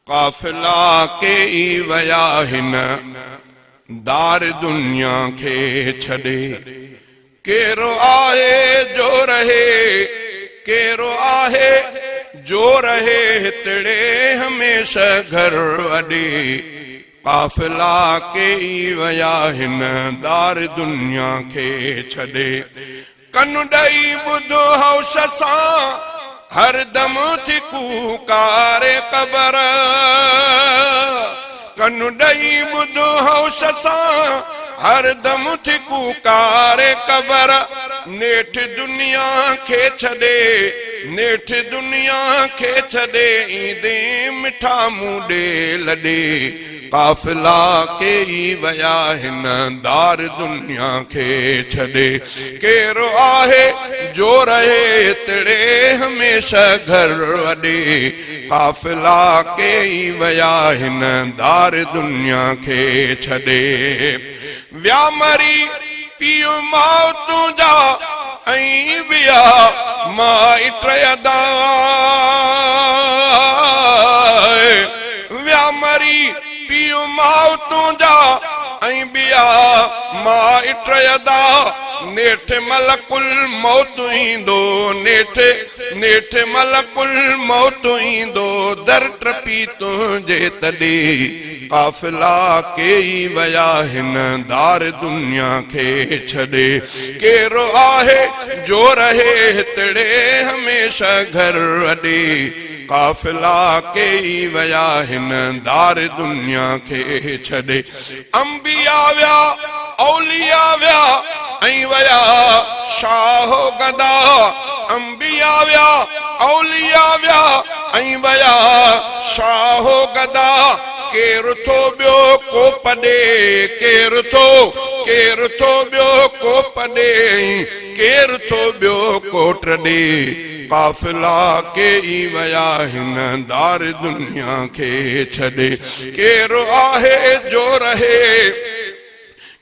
काफिला के ई वया हिन दार दुनिया के छड़े। केरो आहे जो रहे, केरो आहे जो रहे हितड़े हमेशा घर अॾे। काफिला के ई वया हिन दार दुनिया के छड़े। कनु ॾई ॿुधो हौश सां हर दम थी कूकारे क़बर। कनु ॾई ॿुधो हौश सां हर दम थी कूकारे क़बर। नेठ दुनिया के छड़े, नेठ दुनिया के छड़े ईंदे मिठा मुंडे लॾे। काफिला के ई वया हिन दार दुनिया के छड़े। केरो आहे जो रहे तिड़े हमेशा घर अॾे। काफिला के ई वया हिन दार दुनिया के छड़े। व्या मरी पियो मौतू जा ऐं बिया माइट अदा। व्या मरी पियो मौतू जा ऐं बिया माइट अदा। नेठ मलकुल मौत ईंदो, नेठ नेठ मलकुल मौत ईंदो दर टपी तुंहिंजे तॾे। काफिला के ई वया हिन दार दुनिया के छड़े। केरो आहे जो रहे हितड़े हमेशा घर अॾे। काफिला के ई वया हिन दार दुनिया के छड़े। अंबिया व्या औलिया व्या ऐं वया शाहो गदा। अंबिया व्या औलिया व्या ऐं वया शाहो गदा। केर थो ॿियो को पॾे, केर थो ॿियो को पॾे, केर थो ॿियो को टॾे। काफिला के ई वया हिन दार दुनिया के छड़े। केरो आहे जो रहे,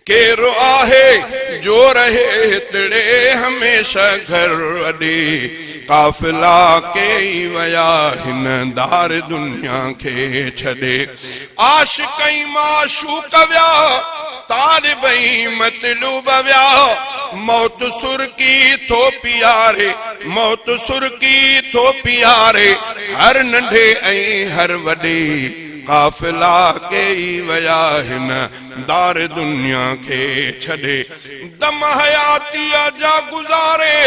केरो आहे जो रहे तिड़े हमेशा घर अॾे। काफिला के ई वया हिन दार दुनिया के छड़े। आशिक़ माशूक़ व्या तालिबई मतलूब व्या। मौत सुरकी थो पियारे, मौत सुरकी थो पियारे हर नंढे ऐं हर वॾे। काफिला के ई वया हिन दार दुनिया के छड़े। दम हयातिया जा गुज़ारे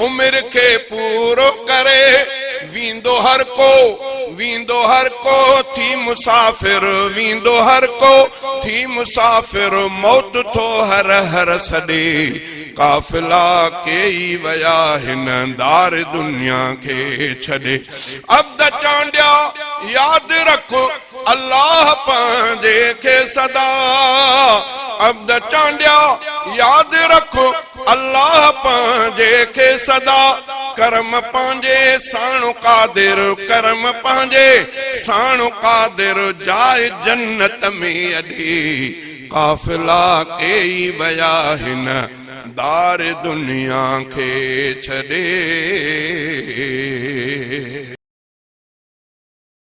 उम्र के पूरो करे। वींदो हर को, वींदो हर को थी मुसाफिर, वींदो हर को थी मुसाफिर मौत थो हर हर सॾे। काफिला के ई वया हिन दार दुनिया के छड़े। अब्द चांडिया याद रखो अल्लाह पंहिंजे खे सदा। अब्द चांडिया याद रखो अल्लाह पंहिंजे खे सदा। करम पंहिंजे साणु कादिर, करम पंहिंजे साणु कादिर जाए जन्नत में अॾे। काफिला के ई वया हिन दार दुनिया के छड़े।